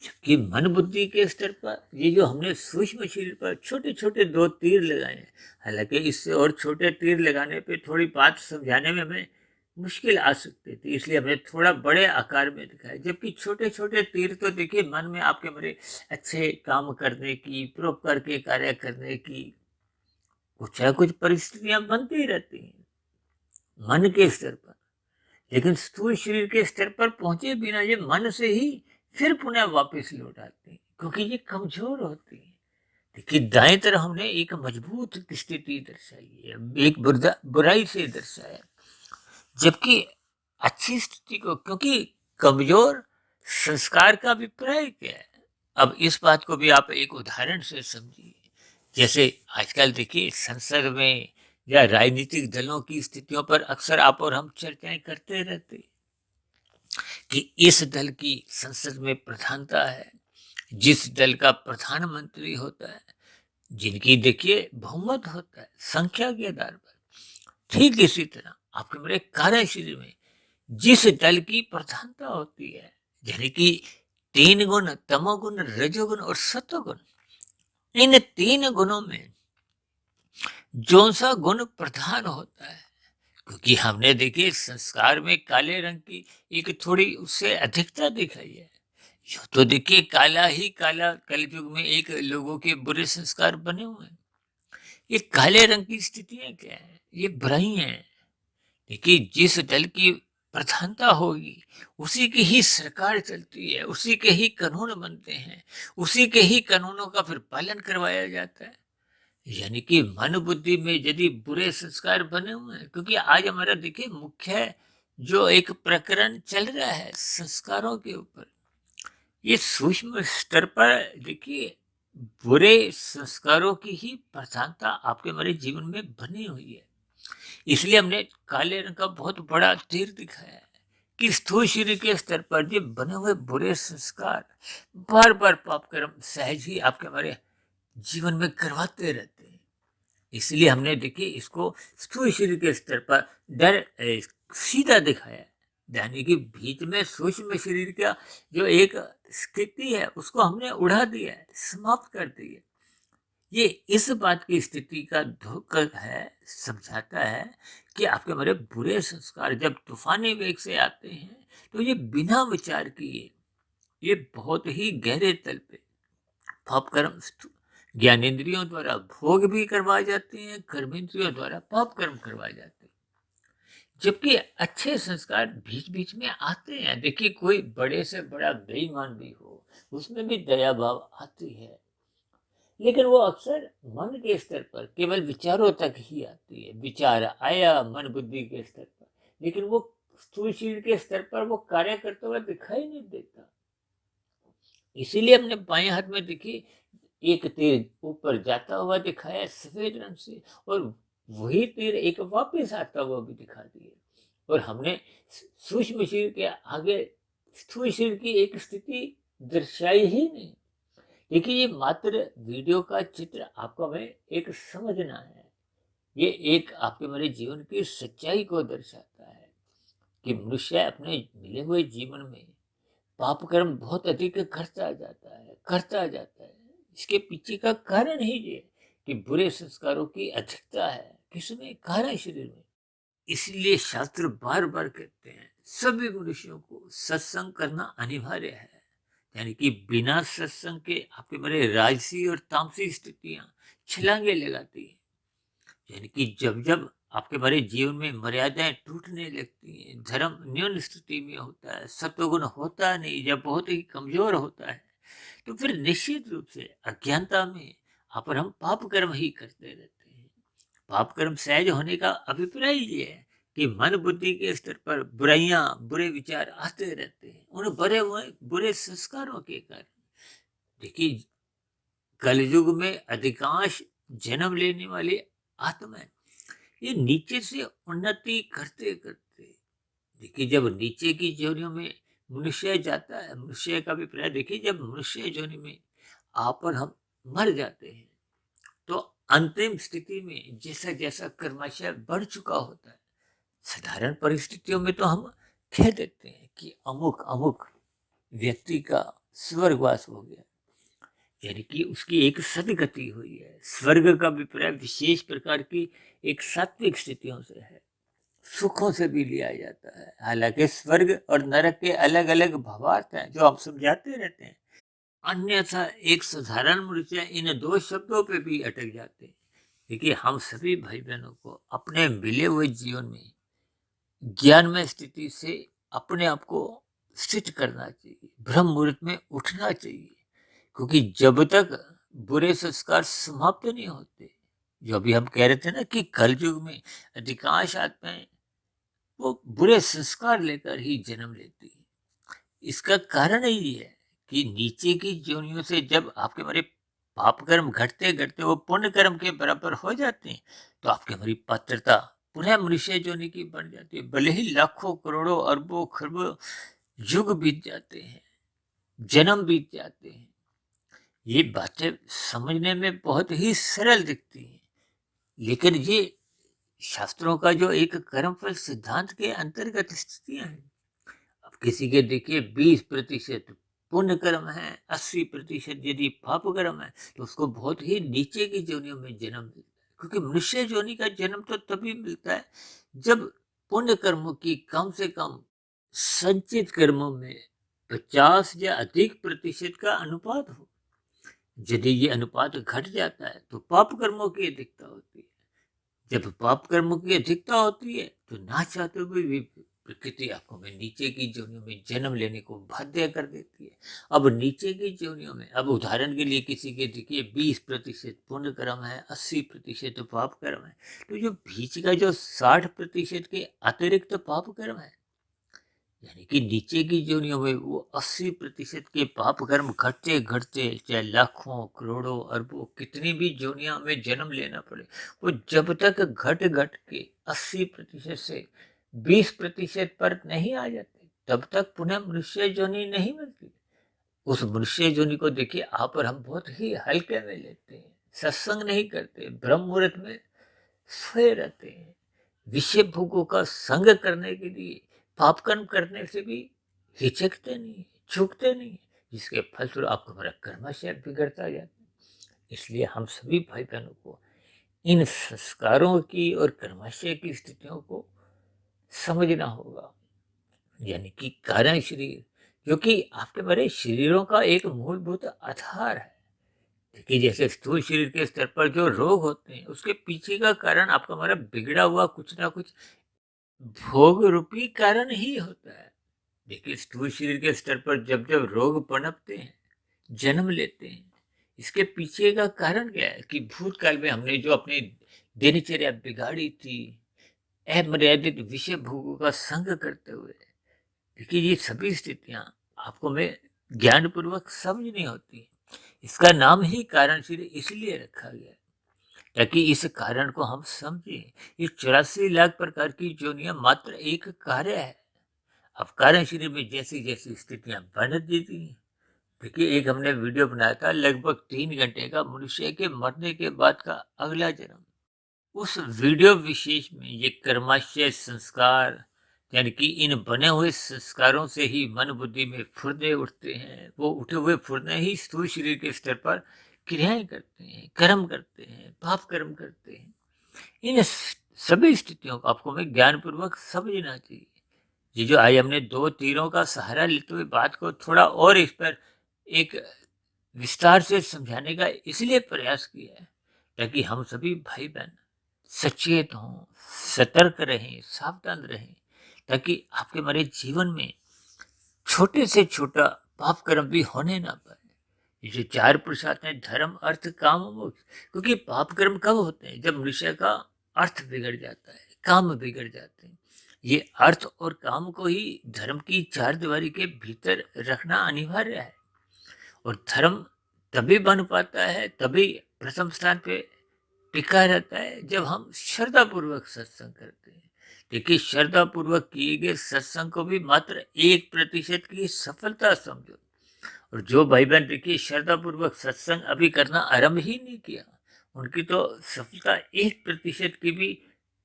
जबकि मन बुद्धि के स्तर पर ये जो हमने सूक्ष्म शरीर पर छोटे छोटे दो तीर लगाए हैं, हालांकि इससे और छोटे तीर लगाने पे थोड़ी बात समझाने में हमें मुश्किल आ सकती थी, इसलिए हमने थोड़ा बड़े आकार में दिखाया। जबकि छोटे छोटे तीर तो देखिए मन में आपके मेरे अच्छे काम करने की, परोपकार के कार्य करने की कुछ ना कुछ परिस्थितियां बनती रहती हैं मन के स्तर पर। लेकिन स्थूल शरीर के स्तर पर पहुंचे बिना ये मन से ही फिर पुनः वापस लौट आते हैं, क्योंकि ये कमजोर होती है। देखिए दाएं तरफ हमने एक मजबूत स्थिति दर्शाई है, एक बुराई से दर्शाया, जबकि अच्छी स्थिति को, क्योंकि कमजोर संस्कार का अभिप्राय क्या है। अब इस बात को भी आप एक उदाहरण से समझिए। जैसे आजकल देखिए संसद में या राजनीतिक दलों की स्थितियों पर अक्सर आप और हम चर्चाएं करते रहते कि इस दल की संसद में प्रधानता है, जिस दल का प्रधानमंत्री होता है, जिनकी देखिए बहुमत होता है संख्या के आधार पर। ठीक इसी तरह आपके मेरे कार्यशैली में जिस दल की प्रधानता होती है, यानी कि तीन गुण तमोगुण रजोगुण और सतोगुण, इन तीन गुणों में जो सा गुण प्रधान होता है, क्योंकि हमने देखिए संस्कार में काले रंग की एक थोड़ी उससे अधिकता दिखाई है। यूं तो देखिए काला ही काला कलयुग में एक लोगों के बुरे संस्कार बने हुए हैं। ये काले रंग की स्थितियां क्या है, ये बुराई है। देखिए जिस दल की प्रधानता होगी उसी की ही सरकार चलती है, उसी के ही कानून बनते हैं, उसी के ही कानूनों का फिर पालन करवाया जाता है। यानी कि मन बुद्धि में यदि बुरे संस्कार बने हुए हैं, क्योंकि आज हमारा देखिए मुख्य जो एक प्रकरण चल रहा है संस्कारों के ऊपर, ये सूक्ष्म स्तर पर देखिए बुरे संस्कारों की ही प्रधानता आपके हमारे जीवन में बनी हुई है। इसलिए हमने काले रंग का बहुत बड़ा तीर दिखाया है कि स्थूल शरीर के स्तर पर ये बने हुए बुरे संस्कार बार बार पाप कर्म सहज ही आपके हमारे जीवन में करवाते रहते हैं। इसलिए हमने देखिए इसको स्थूल शरीर के स्तर पर सीधा दिखाया है। यानी कि बीच में सूक्ष्म शरीर का जो एक स्थिति है उसको हमने उड़ा दिया है, समाप्त कर दी है। ये इस बात की स्थिति का धोखा है, समझाता है कि आपके हमारे बुरे संस्कार जब तूफानी वेग से आते हैं तो ये बिना विचार किए ये बहुत ही गहरे तल पे पाप कर्म ज्ञानेंद्रियों द्वारा भोग भी करवाए जाते हैं, कर्मेंद्रियों द्वारा पाप कर्म करवाए जाते हैं। जबकि अच्छे संस्कार बीच बीच में आते हैं। देखिए कोई बड़े से बड़ा बेईमान भी हो उसमें भी दया भाव आती है, लेकिन वो अक्सर मन के स्तर पर केवल विचारों तक ही आती है। विचार आया मन बुद्धि के स्तर पर, लेकिन वो स्थूल शरीर के स्तर पर वो कार्य करते हुए दिखाई नहीं देता। इसीलिए हमने बाएं हाथ में देखिए एक तीर ऊपर जाता हुआ दिखाया सफेद रंग से, और वही तीर एक वापस आता हुआ भी दिखा दिए। और हमने सूक्ष्म शरीर के आगे स्थूल शरीर की एक स्थिति दर्शाई ही नहीं। देखिए ये मात्र वीडियो का चित्र आपको हमें एक समझना है। ये एक आपके मेरे जीवन की सच्चाई को दर्शाता है कि मनुष्य अपने मिले हुए जीवन में पाप कर्म बहुत अधिक करता जाता है। इसके पीछे का कारण ही ये कि बुरे संस्कारों की अधिकता है किसमें, कार्य शरीर में। इसलिए शास्त्र बार बार कहते हैं सभी मनुष्यों को सत्संग करना अनिवार्य है। यानी कि बिना सत्संग के आपके मेरे राजसी और तामसी स्थितियां छलांगे लगाती है। यानी कि जब जब आपके हमारे जीवन में मर्यादाएं टूटने लगती हैं, धर्म न्यून स्थिति में होता है, सत्वगुण होता नहीं, जब बहुत ही कमजोर होता है, तो फिर निश्चित रूप से अज्ञानता में आप और हम पाप कर्म ही करते रहते हैं। पाप कर्म सहज होने का अभिप्राय ये है कि मन बुद्धि के स्तर पर बुराइयां बुरे विचार आते रहते हैं उन बड़े हुए बुरे संस्कारों के कारण। देखिए कलयुग में अधिकांश जन्म लेने वाले आत्माएं ये नीचे से उन्नति करते करते, देखिए जब नीचे की योनियों में मनुष्य जाता है, मनुष्य का भी प्राय देखिए जब मनुष्य योनि में आप और हम मर जाते हैं तो अंतिम स्थिति में जैसा जैसा कर्माशय बढ़ चुका होता है, साधारण परिस्थितियों में तो हम कह देते हैं कि अमुक अमुक व्यक्ति का स्वर्गवास हो गया, यानी कि उसकी एक सदगति हुई है। स्वर्ग का अभिप्राय विशेष प्रकार की एक सात्विक स्थितियों से है, सुखों से भी लिया जाता है। हालांकि स्वर्ग और नरक के अलग अलग भावार्थ हैं जो हम समझाते रहते हैं, अन्यथा एक साधारण मनुष्य इन दो शब्दों पे भी अटक जाते हैं। देखिए हम सभी भाई बहनों को अपने मिले हुए जीवन में ज्ञान में स्थिति से अपने आप को स्थित करना चाहिए, ब्रह्म मुहूर्त में उठना चाहिए, क्योंकि जब तक बुरे संस्कार समाप्त नहीं होते, जो अभी हम कह रहे थे ना कि कलयुग में अधिकांश आत्माएं वो बुरे संस्कार लेकर ही जन्म लेती है। इसका कारण यही है कि नीचे की योनियों से जब आपके हमारे पाप कर्म घटते घटते वो पुण्य कर्म के बराबर हो जाते हैं तो आपकी हमारी पात्रता पुनः मनुष्य योनि की बन जाती है। भले ही लाखों करोड़ों अरबों खरबों युग बीत जाते हैं, जन्म बीत जाते हैं, ये बातें समझने में बहुत ही सरल दिखती हैं, लेकिन ये शास्त्रों का जो एक कर्मफल सिद्धांत के अंतर्गत स्थितियां हैं। अब किसी के देखिए 20% पुण्य कर्म है, 80% यदि पाप कर्म है, तो उसको बहुत ही नीचे की योनियों में जन्म मिलता है, क्योंकि मनुष्य योनि का जन्म तो तभी मिलता है जब पुण्य कर्मों की कम से कम संचित कर्मों में 50 या अधिक प्रतिशत का अनुपात हो। यदि ये अनुपात घट जाता है तो पाप कर्मों की अधिकता होती है। जब पाप कर्मों की अधिकता होती है तो ना चाहते हुए भी प्रकृति आपको में नीचे की योनियों में जन्म लेने को बाध्य कर देती है। अब नीचे की योनियों में, अब उदाहरण के लिए किसी के देखिए 20% पुण्य कर्म है, 80% पाप कर्म है, तो जो बीच का जो 60% के अतिरिक्त पाप कर्म है, यानी कि नीचे की योनियों में वो 80% के पाप कर्म घटते घटते चाहे लाखों करोड़ों अरबों कितनी भी योनियां में जन्म लेना पड़े, वो जब तक घट घट के 80% से 20% पर नहीं आ जाते तब तक पुनः मनुष्य योनि नहीं मिलती। उस मनुष्य योनि को देखिए आप और हम बहुत ही हल्के में लेते हैं, सत्संग नहीं करते, ब्रह्म मुहूर्त में सोए रहते हैं, विषय भोगों का संग करने के लिए पाप कर्म करने से भी हिचकते नहीं, चूकते नहीं, जिसके फलस्वरूप आपका हमारा कर्माशय बिगड़ता जाता है। इसलिए हम सभी भाई बहनों को इन संस्कारों की और कर्माशय की स्थितियों को समझना होगा। यानी कि कारण शरीर, जो कि आपके हमारे शरीरों का एक मूलभूत आधार है। देखिए, जैसे स्थूल शरीर के स्तर पर जो रोग होते हैं, उसके पीछे का कारण आपका हमारा बिगड़ा हुआ कुछ ना कुछ भोग रूपी कारण ही होता है। देखिए, स्थूल शरीर के स्तर पर जब जब रोग पनपते हैं, जन्म लेते हैं, इसके पीछे का कारण क्या है कि भूतकाल में हमने जो अपनी दिनचर्या बिगाड़ी थी, अमर्यादित विषय भोगों का संग करते हुए, देखिए ये सभी स्थितियां आपको में ज्ञानपूर्वक समझनी होती है। इसका नाम ही कारण शरीर इसलिए रखा गया है, ताकि इस कारण को हम समझें। ये 84 लाख प्रकार की योनियां मात्र एक कार्य है। अब कारण शरीर में जैसी जैसी स्थितियां बन देती हैं। देखिए, एक हमने वीडियो बनाया था लगभग 3 घंटे का, मनुष्य के मरने के बाद का अगला जन्म। उस वीडियो विशेष में ये कर्माशय संस्कार, यानी कि इन बने हुए संस्कारों से ही मन बुद्धि में फुर्ने उठते हैं। वो उठे हुए फुर्ने ही स्थूल शरीर के स्तर पर क्रियाएं करते हैं, कर्म करते हैं, पाप कर्म करते हैं। इन सभी स्थितियों को आपको में ज्ञान पूर्वक समझना चाहिए। ये जो आज हमने 2 तीरों का सहारा लेते हुए बात को थोड़ा और इस पर एक विस्तार से समझाने का इसलिए प्रयास किया है, ताकि हम सभी भाई बहन सचेत हों, सतर्क रहें, सावधान रहें, ताकि आपके हमारे जीवन में छोटे से छोटा पाप कर्म भी होने ना पाए। ये जो 4 पुरुषार्थ हैं, धर्म अर्थ काम मोक्ष, क्योंकि पाप कर्म कब होते हैं? जब मनुष्य का अर्थ बिगड़ जाता है, काम बिगड़ जाते हैं। ये अर्थ और काम को ही धर्म की 4 दीवारी के भीतर रखना अनिवार्य है। और धर्म तभी बन पाता है, तभी प्रथम स्थान पे टिका रहता है, जब हम श्रद्धा पूर्वक सत्संग करते हैं। देखिए, श्रद्धा पूर्वक किए गए सत्संग को भी मात्र 1% की सफलता समझो। और जो भाई बहन देखिए श्रद्धा पूर्वक सत्संग अभी करना आरंभ ही नहीं किया, उनकी तो सफलता 1% की भी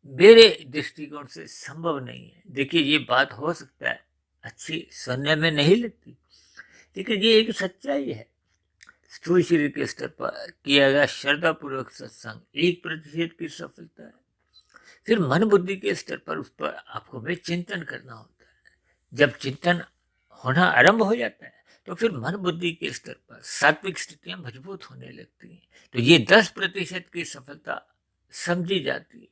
मेरे दृष्टिकोण से संभव नहीं है। देखिए, ये बात हो सकता है अच्छी सुनने में नहीं लगती, लेकिन ये एक सच्चाई है। स्थूल शरीर के स्तर पर किया गया श्रद्धा पूर्वक सत्संग 1% की सफलता है। फिर मन बुद्धि के स्तर पर उस पर आपको में चिंतन करना होता है। जब चिंतन होना आरंभ हो जाता है, तो फिर मन बुद्धि के स्तर पर सात्विक स्थितियां मजबूत होने लगती हैं। तो ये 10% की सफलता समझी जाती है।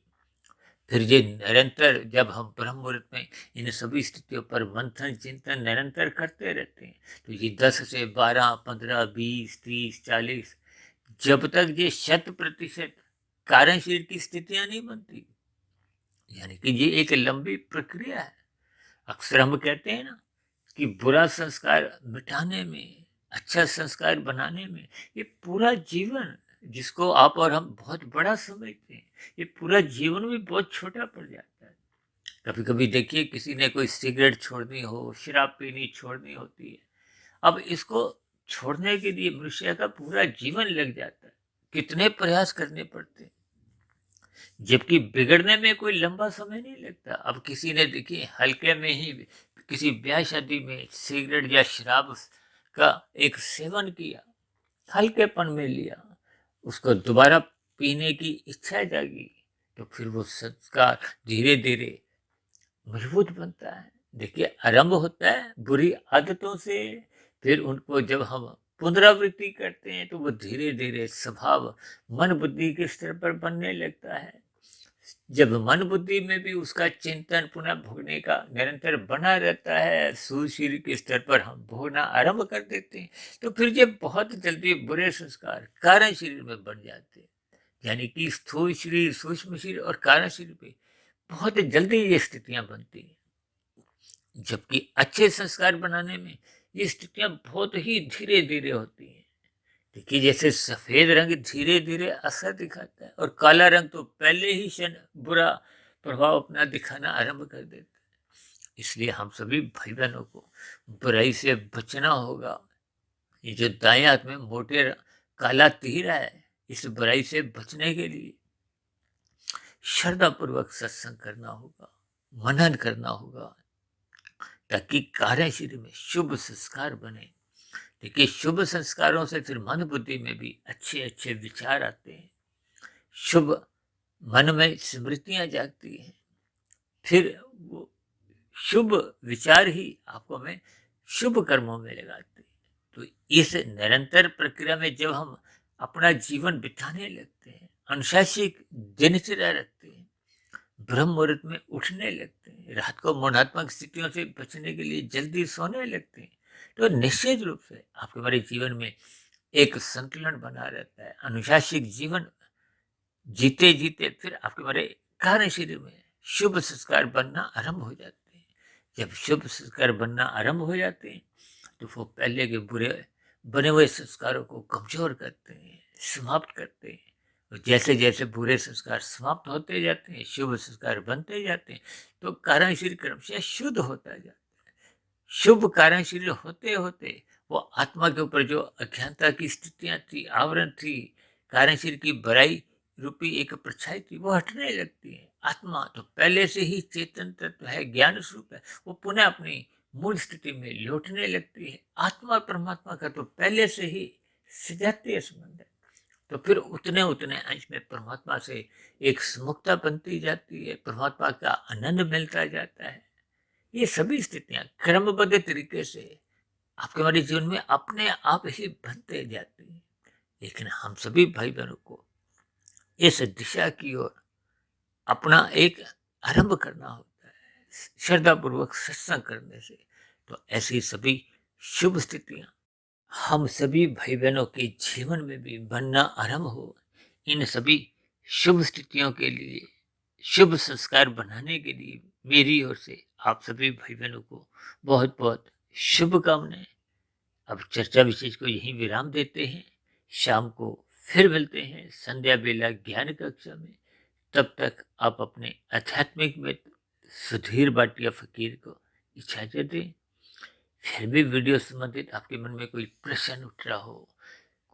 फिर ये निरंतर जब हम ब्रह्म मुहूर्त में इन सभी स्थितियों पर मंथन चिंतन निरंतर करते रहते हैं, तो ये 10 से 12 15 20 30 40, जब तक ये 100% कार्यशील की स्थितियां नहीं बनती, यानी कि ये एक लंबी प्रक्रिया है। अक्सर हम कहते हैं ना कि बुरा संस्कार मिटाने में, अच्छा संस्कार बनाने में ये पूरा जीवन, जिसको आप और हम बहुत बड़ा समझते हैं, ये पूरा जीवन भी बहुत छोटा पड़ जाता है। कभी कभी देखिए, किसी ने कोई सिगरेट छोड़नी हो, शराब पीनी छोड़नी होती है, अब इसको छोड़ने के लिए मनुष्य का पूरा जीवन लग जाता है, कितने प्रयास करने पड़ते हैं, जबकि बिगड़ने में कोई लंबा समय नहीं लगता। अब किसी ने देखिए हल्के में ही किसी ब्याह शादी में सिगरेट या शराब का एक सेवन किया, हल्केपन में लिया, उसको दोबारा पीने की इच्छा जागी, तो फिर वो संस्कार धीरे धीरे मजबूत बनता है। देखिए, आरंभ होता है बुरी आदतों से, फिर उनको जब हम पुनरावृत्ति करते हैं, तो वो धीरे धीरे स्वभाव मन बुद्धि के स्तर पर बनने लगता है। जब मन बुद्धि में भी उसका चिंतन पुनः भोगने का निरंतर बना रहता है, सुशील के स्तर पर हम भोगना आरंभ कर देते हैं, तो फिर ये बहुत जल्दी बुरे संस्कार कारण शरीर में बन जाते हैं। यानी कि स्थूल शरीर, सूक्ष्म शरीर और कारण शरीर पे बहुत जल्दी ये स्थितियां बनती हैं, जबकि अच्छे संस्कार बनाने में ये स्थितियां बहुत ही धीरे धीरे होती हैं। देखिए, जैसे सफेद रंग धीरे धीरे असर दिखाता है, और काला रंग तो पहले ही क्षण बुरा प्रभाव अपना दिखाना आरंभ कर देता है। इसलिए हम सभी भाई बहनों को बुराई से बचना होगा। ये जो दाएं हाथ में मोटे काला तीर है, इस बुराई से बचने के लिए श्रद्धा पूर्वक सत्संग करना होगा, मनन करना होगा, ताकि कार्यशील में शुभ संस्कार बने। देखिए, शुभ संस्कारों से फिर मन बुद्धि में भी अच्छे अच्छे विचार आते हैं, शुभ मन में स्मृतियां जागती हैं, फिर वो शुभ विचार ही आपको हमें शुभ कर्मों में लगाते हैं। तो इस निरंतर प्रक्रिया में जब हम अपना जीवन बिताने लगते हैं, अनुशासित दिनचर्या रखते हैं, ब्रह्म मुहूर्त में उठने लगते हैं, रात को मौनात्मक स्थितियों से बचने के लिए जल्दी सोने लगते हैं, तो निश्चित रूप से आपके हमारे जीवन में एक संतुलन बना रहता है। अनुशासित जीवन जीते जीते फिर आपके हमारे कार्य शरीर में शुभ संस्कार बनना आरंभ हो जाते हैं। जब शुभ संस्कार बनना आरंभ हो जाते हैं तो वो पहले के बुरे बने हुए संस्कारों को कमजोर करते हैं, समाप्त करते हैं। और जैसे जैसे बुरे संस्कार समाप्त होते जाते हैं, शुभ संस्कार बनते जाते हैं, तो कार्यशील क्रमशः शुद्ध होता जाता है। शुभ कार्यशील होते होते वो आत्मा के ऊपर जो अज्ञानता की स्थितियां थी, आवरण थी, कार्यशील की बुराई रूपी एक परछाई थी, वो हटने लगती है। आत्मा तो पहले से ही चेतन तत्व है, ज्ञान स्वरूप है, वो पुनः अपनी मूल स्थिति में लौटने लगती है। आत्मा और परमात्मा का तो पहले से ही सजातीय संबंध है, तो फिर उतने उतने अंश में परमात्मा से एक सुमुखता बनती जाती है, परमात्मा का आनंद मिलता जाता है। ये सभी स्थितियां क्रमबद्ध तरीके से आपके हमारे जीवन में अपने आप ही बनते जाती हैं। लेकिन हम सभी भाई बहनों को इस दिशा की ओर अपना एक आरंभ करना होता है, श्रद्धा पूर्वक सत्संग करने से। तो ऐसी सभी शुभ स्थितियां हम सभी भाई बहनों के जीवन में भी बनना आरंभ हो। इन सभी शुभ स्थितियों के लिए, शुभ संस्कार बनाने के लिए मेरी ओर से आप सभी भाई बहनों को बहुत बहुत शुभकामनाएं। अब चर्चा विशेष को यहीं विराम देते हैं। शाम को फिर मिलते हैं संध्या बेला ज्ञान कक्षा में। तब तक आप अपने आध्यात्मिक मित्र सुधीर भाटिया फकीर को इजाजत दें। फिर भी वीडियो संबंधित आपके मन में कोई प्रश्न उठ रहा हो,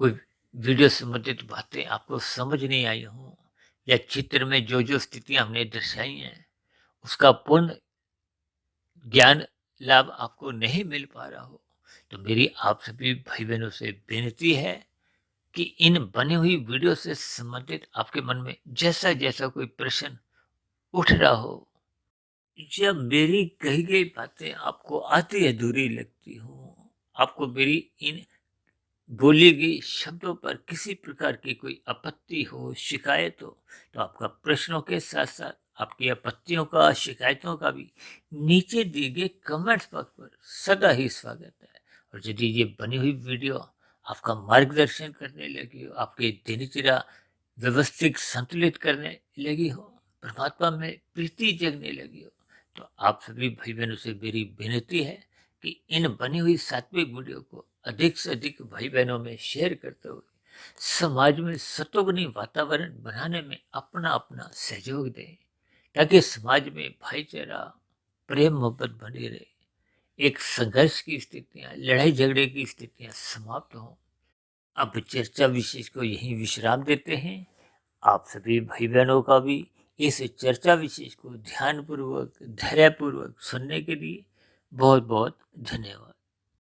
कोई वीडियो संबंधित बातें आपको समझ नहीं आई हो, या चित्र में जो जो स्थितियां हमने दर्शाई हैं उसका पूर्ण ज्ञान लाभ आपको नहीं मिल पा रहा हो, तो मेरी आप सभी भाई बहनों से बेनती है कि इन बनी हुई वीडियो से संबंधित आपके मन में जैसा जैसा कोई प्रश्न उठ रहा हो, जब मेरी कही गई बातें आपको आधी अधूरी लगती हो, आपको मेरी इन बोली गई शब्दों पर किसी प्रकार की कोई आपत्ति हो, शिकायत हो, तो आपका प्रश्नों के साथ साथ आपकी आपत्तियों का, शिकायतों का भी नीचे दिए गए कमेंट्स बॉक्स पर सदा ही स्वागत है। और यदि ये बनी हुई वीडियो आपका मार्गदर्शन करने लगी हो, आपके दिनचर्या व्यवस्थित संतुलित करने लगी हो, परमात्मा में प्रीति जगने लगी हो, तो आप सभी भाई बहनों से मेरी विनती है कि इन बनी हुई सात्विक वीडियो को अधिक से अधिक भाई बहनों में शेयर करते हुए समाज में सतोगुणी वातावरण बनाने में अपना अपना सहयोग दें, ताकि समाज में भाईचारा, प्रेम मोहब्बत बनी रहे, एक संघर्ष की स्थितियां, लड़ाई झगड़े की स्थितियां समाप्त हों। अब चर्चा विशेष को यहीं विश्राम देते हैं। आप सभी भाई बहनों का भी इस चर्चा विशेष को ध्यानपूर्वक, धैर्यपूर्वक सुनने के लिए बहुत बहुत धन्यवाद।